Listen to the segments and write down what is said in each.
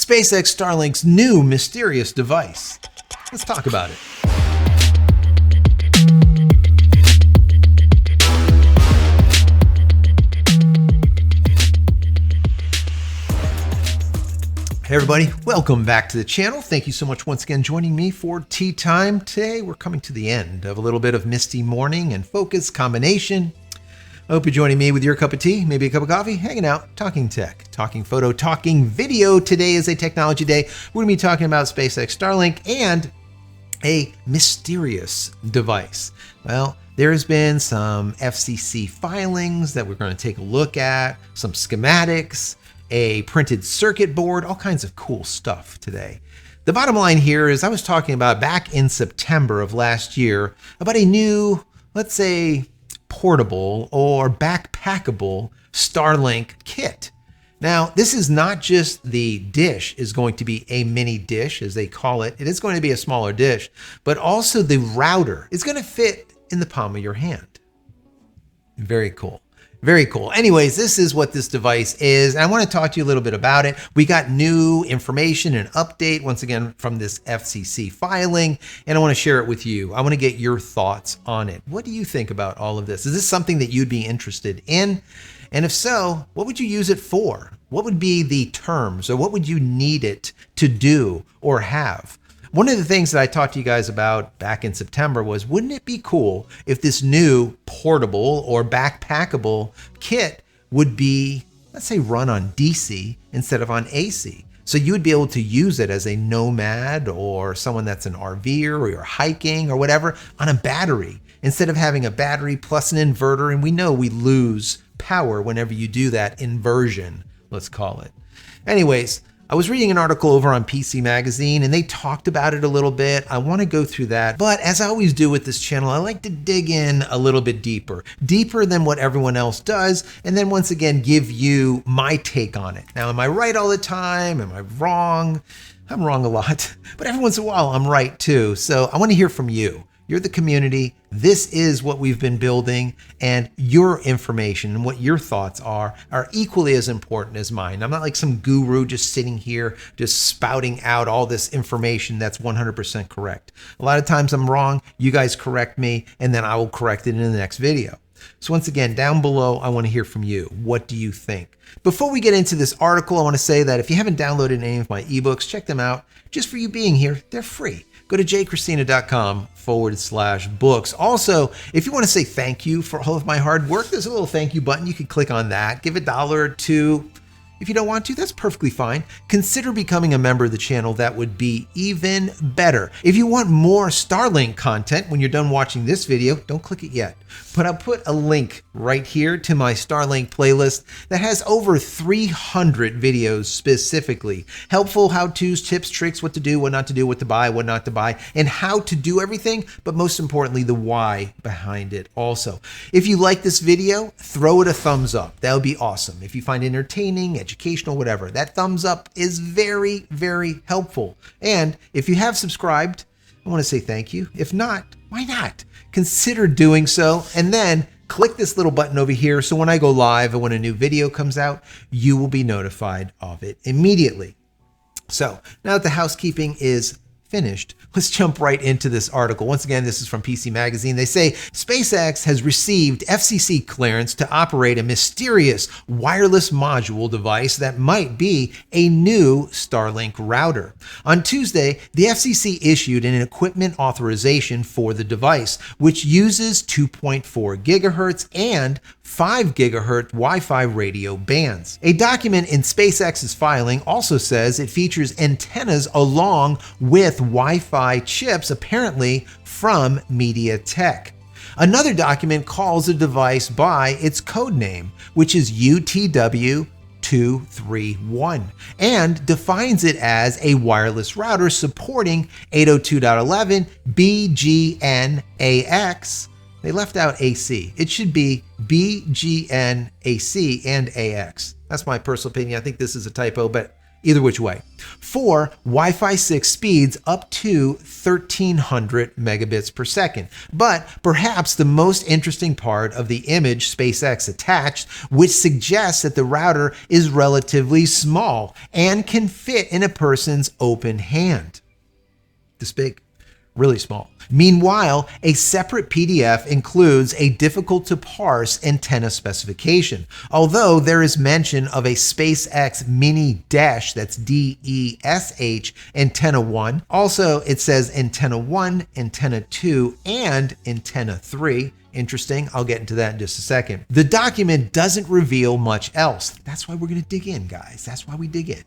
SpaceX Starlink's new mysterious device. Let's talk about it. Hey everybody, welcome back to the channel. Thank you so much once again joining me for tea time. Today we're coming to the end of a little bit of misty morning and focus combination. I hope you're joining me with your cup of tea, maybe a cup of coffee, hanging out, talking tech, talking photo, talking video. Today is a technology day. We're going to be talking about SpaceX Starlink and a mysterious device. Well, there's been some FCC filings that we're going to take a look at, some schematics, a printed circuit board, all kinds of cool stuff today. The bottom line here is I was talking about back in September of last year about a new, let's say, portable or backpackable Starlink kit. Now, this is not just the dish is going to be a mini dish, as they call it. It is going to be a smaller dish, but also the router is going to fit in the palm of your hand. Very cool. Very cool. Anyways, this is what this device is. And I want to talk to you a little bit about it. We got new information and update once again from this FCC filing, and I want to share it with you. I want to get your thoughts on it. What do you think about all of this? Is this something that you'd be interested in? And if so, what would you use it for? What would be the terms, or what would you need it to do or have? One of the things that I talked to you guys about back in September was, wouldn't it be cool if this new portable or backpackable kit would be, let's say, run on DC instead of on AC? So you would be able to use it as a Nomad or someone that's an RV'er or you're hiking or whatever on a battery instead of having a battery plus an inverter. And we know we lose power whenever you do that inversion, let's call it. Anyways, I was reading an article over on PC Magazine and they talked about it a little bit. I want to go through that, but as I always do with this channel, I like to dig in a little bit deeper than what everyone else does, and then once again give you my take on it. Now, am I right all the time? Am I wrong? I'm wrong a lot, but every once in a while I'm right too. So I want to hear from you. You're the community. This is what we've been building, and your information and what your thoughts are equally as important as mine. I'm not like some guru just sitting here, just spouting out all this information that's 100% correct. A lot of times I'm wrong. You guys correct me, and then I will correct it in the next video. So once again, down below, I want to hear from you. What do you think? Before we get into this article, I want to say that if you haven't downloaded any of my ebooks, check them out. Just for you being here, they're free. Go to JCristina.com/books. Also, if you want to say thank you for all of my hard work, there's a little thank you button. You can click on that. Give $1 or $2. If you don't want to, that's perfectly fine. Consider becoming a member of the channel. That would be even better. If you want more Starlink content when you're done watching this video, don't click it yet. But I'll put a link right here to my Starlink playlist that has over 300 videos specifically. Helpful how-tos, tips, tricks, what to do, what not to do, what to buy, what not to buy, and how to do everything, but most importantly, the why behind it also. If you like this video, throw it a thumbs up. That would be awesome. If you find it entertaining, educational, whatever, that thumbs up is very, very helpful. And if you have subscribed, I want to say thank you. If not, why not? Consider doing so, and then click this little button over here so when I go live and when a new video comes out, you will be notified of it immediately. So now that the housekeeping is finished, let's jump right into this article. Once again, this is from PC Magazine. They say SpaceX has received FCC clearance to operate a mysterious wireless module device that might be a new Starlink router. On Tuesday, the FCC issued an equipment authorization for the device, which uses 2.4 gigahertz and 5 gigahertz Wi-Fi radio bands. A document in SpaceX's filing also says it features antennas along with Wi-Fi chips, apparently from MediaTek. Another document calls the device by its code name, which is UTW231, and defines it as a wireless router supporting 802.11 BGN-AX. They left out AC. It should be BGN-AC and AX. That's my personal opinion. I think this is a typo, but either which way. 4, Wi-Fi 6 speeds up to 1300 megabits per second. But perhaps the most interesting part of the image SpaceX attached, which suggests that the router is relatively small and can fit in a person's open hand. This big. Really small. Meanwhile, a separate PDF includes a difficult to parse antenna specification. Although there is mention of a SpaceX mini DESH, that's DESH, antenna 1. Also, it says antenna 1, antenna 2, and antenna 3. Interesting. I'll get into that in just a second. The document doesn't reveal much else. That's why we're going to dig in, guys. That's why we dig in.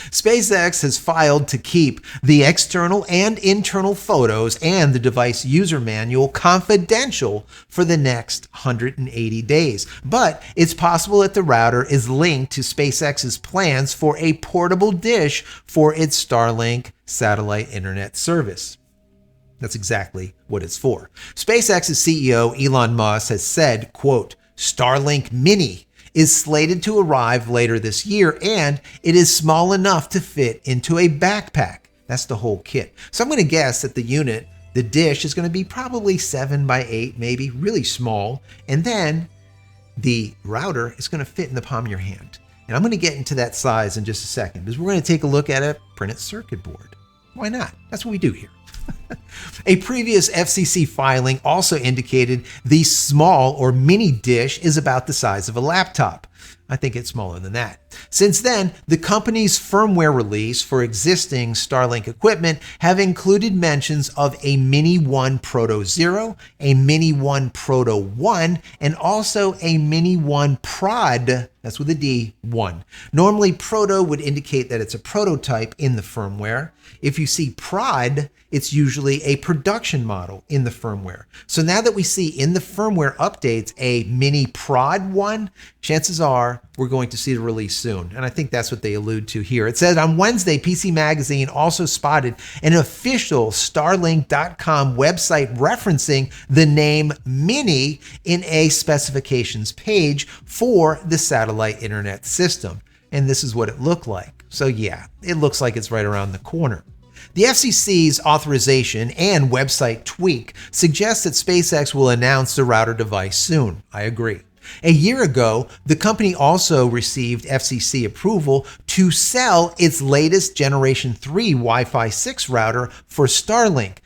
SpaceX has filed to keep the external and internal photos and the device user manual confidential for the next 180 days. But it's possible that the router is linked to SpaceX's plans for a portable dish for its Starlink satellite internet service. That's exactly what it's for. SpaceX's CEO, Elon Musk, has said, quote, Starlink Mini is slated to arrive later this year, and it is small enough to fit into a backpack. That's the whole kit. So I'm going to guess that the unit, the dish, is going to be probably 7 by 8, maybe really small. And then the router is going to fit in the palm of your hand. And I'm going to get into that size in just a second because we're going to take a look at a printed circuit board. Why not? That's what we do here. A previous FCC filing also indicated the small or mini dish is about the size of a laptop. I think it's smaller than that. Since then, the company's firmware release for existing Starlink equipment have included mentions of a Mini 1 Proto 0, a Mini 1 Proto 1, and also a Mini 1 Prod, that's with a D, 1. Normally, Proto would indicate that it's a prototype in the firmware. If you see Prod, it's usually a production model in the firmware. So now that we see in the firmware updates a Mini Prod 1, chances are we're going to see the release soon. And I think that's what they allude to here. It says on Wednesday, PC Magazine also spotted an official Starlink.com website referencing the name Mini in a specifications page for the satellite internet system. And this is what it looked like. So yeah, it looks like it's right around the corner. The FCC's authorization and website tweak suggests that SpaceX will announce the router device soon. I agree. A year ago, the company also received FCC approval to sell its latest Generation 3 Wi-Fi 6 router for Starlink.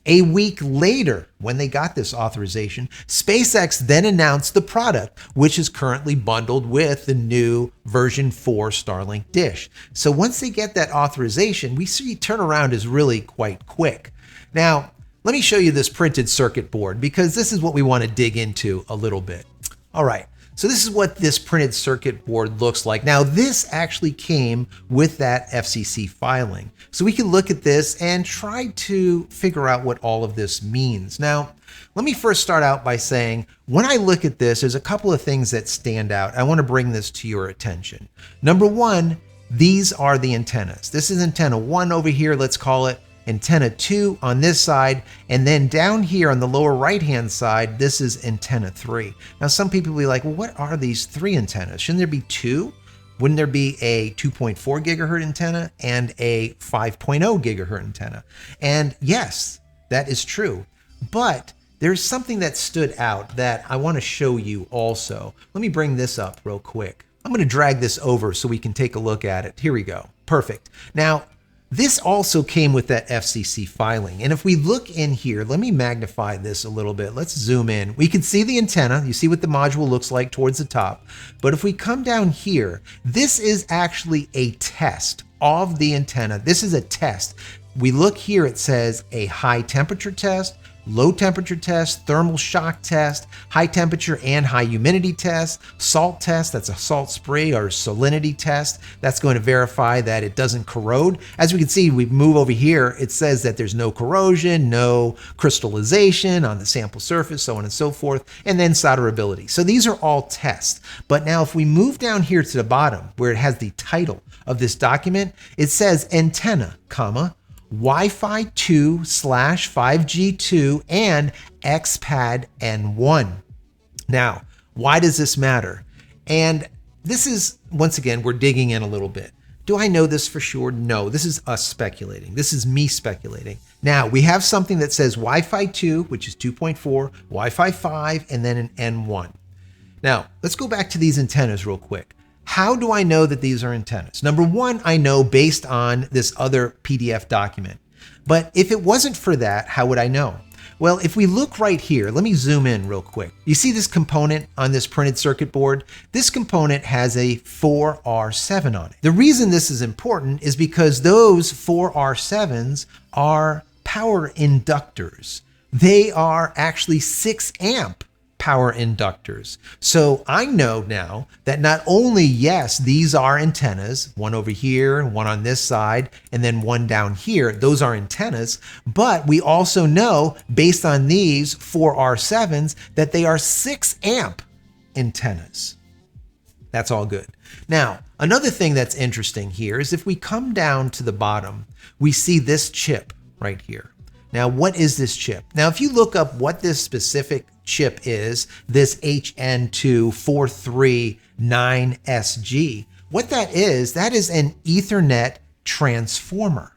A week later, when they got this authorization, SpaceX then announced the product, which is currently bundled with the new version 4 Starlink dish. So once they get that authorization, we see turnaround is really quite quick. Now, let me show you this printed circuit board because this is what we want to dig into a little bit. All right. So this is what this printed circuit board looks like. Now, this actually came with that FCC filing. So we can look at this and try to figure out what all of this means. Now, let me first start out by saying, when I look at this, there's a couple of things that stand out. I want to bring this to your attention. Number one, these are the antennas. This is antenna 1 over here, let's call it. Antenna 2 on this side, and then down here on the lower right-hand side, this is antenna 3. Now, some people will be like, well, what are these 3 antennas? Shouldn't there be 2? Wouldn't there be a 2.4 gigahertz antenna and a 5.0 gigahertz antenna? And yes, that is true. But there's something that stood out that I want to show you also. Let me bring this up real quick. I'm going to drag this over so we can take a look at it. Here we go. Perfect. Now, this also came with that FCC filing. And if we look in here, let me magnify this a little bit. Let's zoom in. We can see the antenna. You see what the module looks like towards the top. But if we come down here, this is actually a test of the antenna. This is a test. We look here, it says a high temperature test, low temperature test, thermal shock test, high temperature and high humidity test, salt test, that's a salt spray or salinity test. That's going to verify that it doesn't corrode. As we can see, we move over here, it says that there's no corrosion, no crystallization on the sample surface, so on and so forth, and then solderability. So these are all tests. But now if we move down here to the bottom where it has the title of this document, it says antenna, comma, Wi-Fi 2/5G2 and XPAD N1. Now, why does this matter? And this is, once again, we're digging in a little bit. Do I know this for sure? No, this is us speculating. This is me speculating. Now, we have something that says Wi-Fi 2, which is 2.4, Wi-Fi 5, and then an N1. Now, let's go back to these antennas real quick. How do I know that these are antennas? Number one, I know based on this other PDF document. But if it wasn't for that, how would I know? Well, if we look right here, let me zoom in real quick. You see this component on this printed circuit board? This component has a 4R7 on it. The reason this is important is because those 4R7s are power inductors. They are actually 6 amp power inductors. So I know now that not only, yes, these are antennas, one over here, one on this side, and then one down here, those are antennas, but we also know based on these 4R7s that they are 6 amp antennas. That's all good. Now, another thing that's interesting here is if we come down to the bottom, we see this chip right here. Now, what is this chip? Now, if you look up what this specific chip is, this HN2439SG, what that is an Ethernet transformer.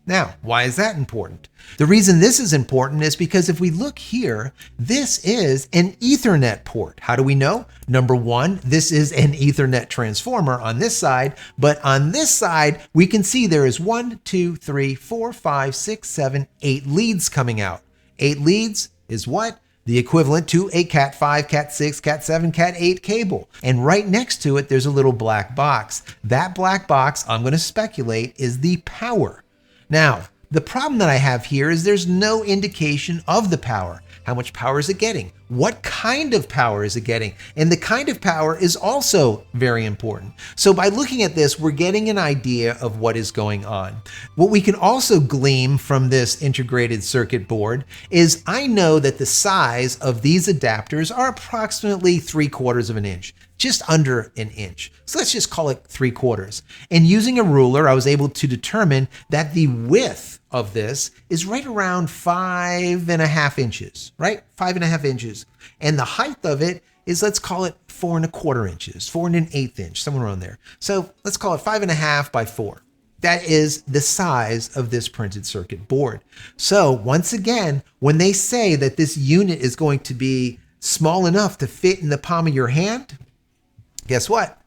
Now, why is that important? The reason this is important is because if we look here, this is an Ethernet port. How do we know? Number one, this is an Ethernet transformer on this side, but on this side, we can see there is 1, 2, 3, 4, 5, 6, 7, 8 leads coming out. 8 leads is what? The equivalent to a Cat 5, Cat 6, Cat 7, Cat 8 cable. And right next to it, there's a little black box. That black box, I'm going to speculate, is the power. Now, the problem that I have here is there's no indication of the power. How much power is it getting? What kind of power is it getting? And the kind of power is also very important. So by looking at this, we're getting an idea of what is going on. What we can also glean from this integrated circuit board is I know that the size of these adapters are approximately 3/4 of an inch. Just under an inch. So let's just call it 3/4. And using a ruler, I was able to determine that the width of this is right around 5.5 inches, right? 5.5 inches. And the height of it is, let's call it 4.25 inches, 4.1/8 inch, somewhere around there. So let's call it 5.5 by 4. That is the size of this printed circuit board. So once again, when they say that this unit is going to be small enough to fit in the palm of your hand, guess what?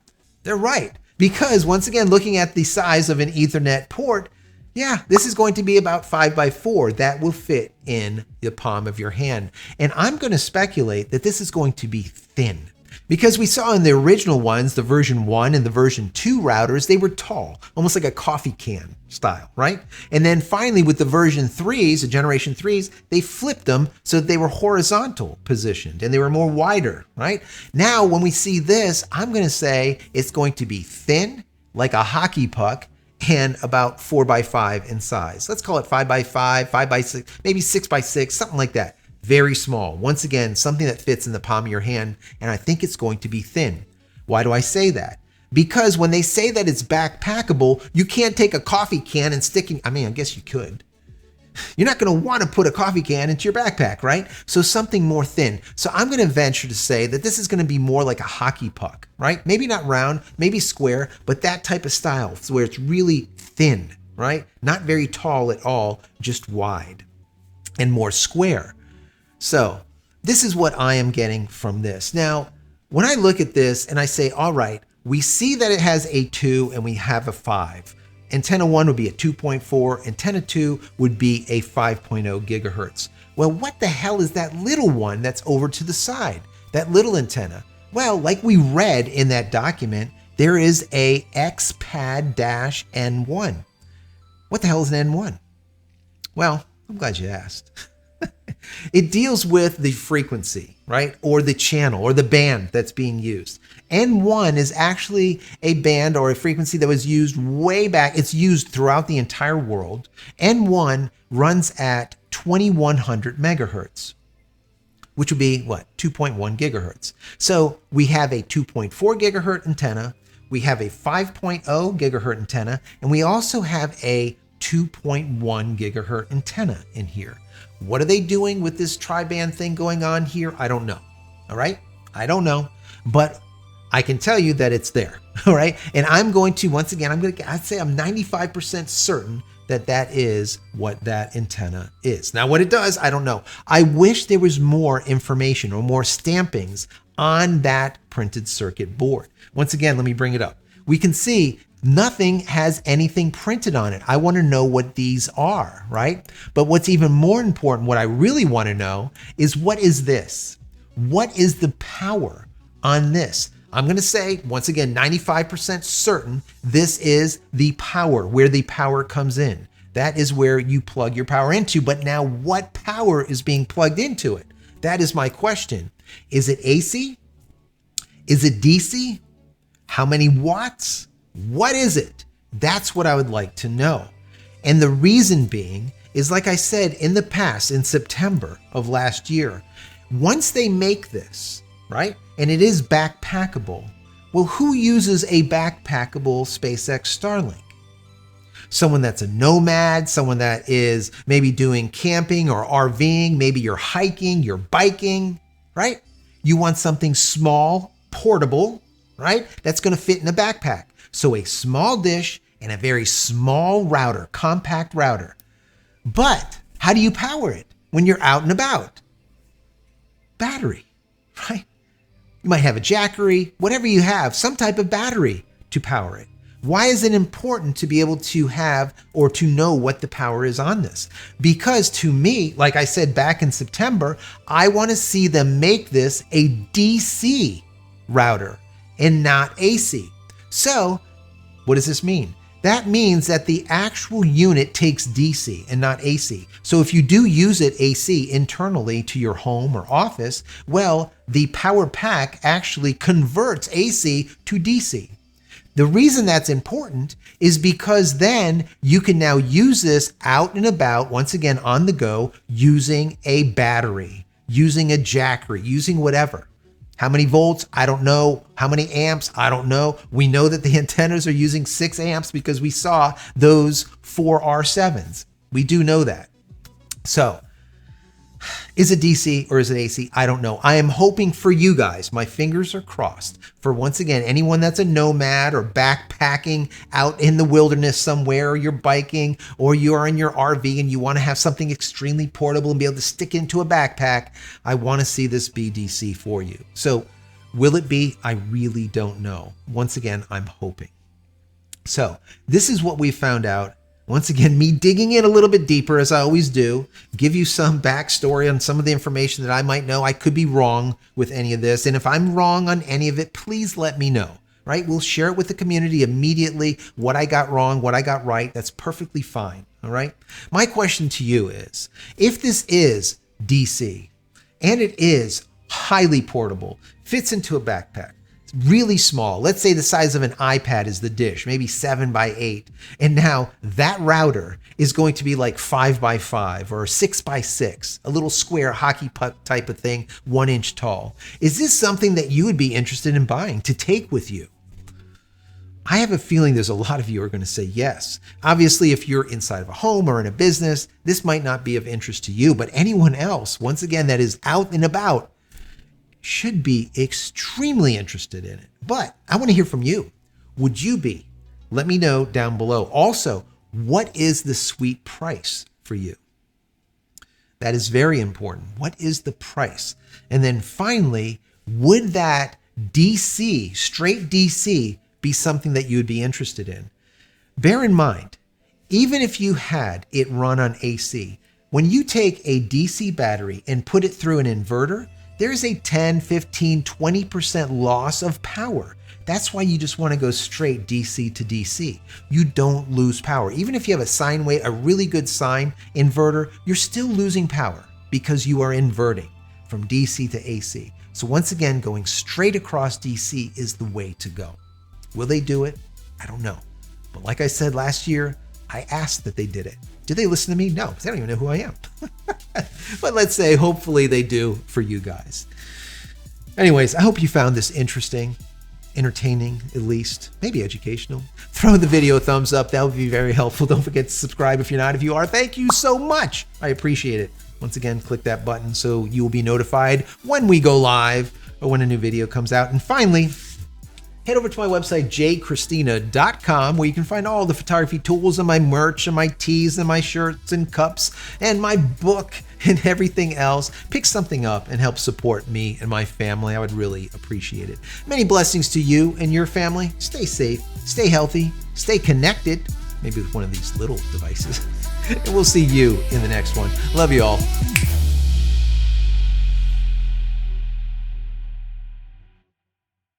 They're right. Because once again, looking at the size of an Ethernet port, yeah, this is going to be about 5 by 4. That will fit in the palm of your hand. And I'm going to speculate that this is going to be thin. Because we saw in the original ones, the version 1 and the version 2 routers, they were tall, almost like a coffee can style, right? And then finally with the version 3s, the generation 3s, they flipped them so that they were horizontal positioned and they were more wider, right? Now, when we see this, I'm going to say it's going to be thin, like a hockey puck, and about 4 by 5 in size. Let's call it 5 by 5, 5 by 6, maybe 6 by 6, something like that. Very small. Once again, something that fits in the palm of your hand, and I think it's going to be thin. Why do I say that? Because when they say that it's backpackable, you can't take a coffee can and I guess you could. You're not going to want to put a coffee can into your backpack, right? So something more thin. So I'm going to venture to say that this is going to be more like a hockey puck, right? Maybe not round, maybe square, but that type of style where it's really thin, right? Not very tall at all, just wide and more square. So this is what I am getting from this. Now, when I look at this and I say, all right, we see that it has a 2 and we have a 5. Antenna 1 would be a 2.4, antenna 2 would be a 5.0 gigahertz. Well, what the hell is that little one that's over to the side? That little antenna? Well, like we read in that document, there is a XPAD-N1. What the hell is an N1? Well, I'm glad you asked. It deals with the frequency, right? Or the channel or the band that's being used. N1 is actually a band or a frequency that was used way back. It's used throughout the entire world. N1 runs at 2100 megahertz, which would be what? 2.1 gigahertz. So we have a 2.4 gigahertz antenna, we have a 5.0 gigahertz antenna, and we also have a 2.1 gigahertz antenna in here. What are they doing with this tri-band thing going on here? I don't know. All right? I don't know. But I can tell you that it's there, all right? And I'm going to, once again, I'd say I'm 95% certain that that is what that antenna is. Now, what it does, I don't know. I wish there was more information or more stampings on that printed circuit board. Once again, let me bring it up. We can see nothing has anything printed on it. I want to know what these are, right? But what's even more important, what I really want to know is what is this? What is the power on this? I'm going to say, once again, 95% certain this is the power, where the power comes in. That is where you plug your power into. But now what power is being plugged into it? That is my question. Is it AC? Is it DC? How many watts? What is it? That's what I would like to know. And the reason being is, like I said, in the past, in September of last year, once they make this, right, and it is backpackable, well, who uses a backpackable SpaceX Starlink? Someone that's a nomad, someone that is maybe doing camping or RVing, maybe you're hiking, you're biking, right? You want something small, portable, right? That's going to fit in a backpack. So a small dish and a very small router, compact router. But how do you power it when you're out and about? Battery, right? You might have a Jackery, whatever you have, some type of battery to power it. Why is it important to be able to have or to know what the power is on this? Because to me, like I said back in September, I want to see them make this a DC router and not AC. So what does this mean? That means that the actual unit takes DC and not AC. So if you do use it AC internally to your home or office, well, the power pack actually converts AC to DC. The reason that's important is because then you can now use this out and about, once again on the go, using a battery, using a Jackery, using whatever. How many volts? I don't know. How many amps? I don't know. We know that the antennas are using 6 amps because we saw those 4R7s. We do know that. So is it DC or is it AC? I don't know. I am hoping for you guys. My fingers are crossed for, once again, anyone that's a nomad or backpacking out in the wilderness somewhere, or you're biking, or you are in your RV and you want to have something extremely portable and be able to stick into a backpack. I want to see this be DC for you. So will it be? I really don't know. Once again, I'm hoping. So this is what we found out. Once again, me digging in a little bit deeper, as I always do, give you some backstory on some of the information that I might know. I could be wrong with any of this. And if I'm wrong on any of it, please let me know, right? We'll share it with the community immediately, what I got wrong, what I got right. That's perfectly fine, all right? My question to you is, if this is DC and it is highly portable, fits into a backpack, really small. Let's say the size of an iPad is the dish, maybe 7x8. And now that router is going to be like 5x5 or 6x6, a little square hockey puck type of thing, 1 inch tall. Is this something that you would be interested in buying to take with you? I have a feeling there's a lot of you are going to say yes. Obviously, if you're inside of a home or in a business, this might not be of interest to you, but anyone else, once again, that is out and about, should be extremely interested in it. But I want to hear from you. Would you be? Let me know down below. Also, what is the sweet price for you? That is very important. What is the price? And then finally, would that DC, straight DC, be something that you would be interested in? Bear in mind, even if you had it run on AC, when you take a DC battery and put it through an inverter, there's a 10, 15, 20% loss of power. That's why you just want to go straight DC to DC. You don't lose power. Even if you have a sine wave, a really good sine inverter, you're still losing power because you are inverting from DC to AC. So once again, going straight across DC is the way to go. Will they do it? I don't know. But like I said last year, I asked that they did it. Did they listen to me? No, because they don't even know who I am. But let's say hopefully they do for you guys. Anyways, I hope you found this interesting, entertaining, at least, maybe educational. Throw the video a thumbs up. That would be very helpful. Don't forget to subscribe if you're not. If you are, thank you so much. I appreciate it. Once again, click that button so you will be notified when we go live or when a new video comes out. And finally, head over to my website, JCristina.com, where you can find all the photography tools and my merch and my tees and my shirts and cups and my book and everything else. Pick something up and help support me and my family. I would really appreciate it. Many blessings to you and your family. Stay safe, stay healthy, stay connected, maybe with one of these little devices. And we'll see you in the next one. Love you all.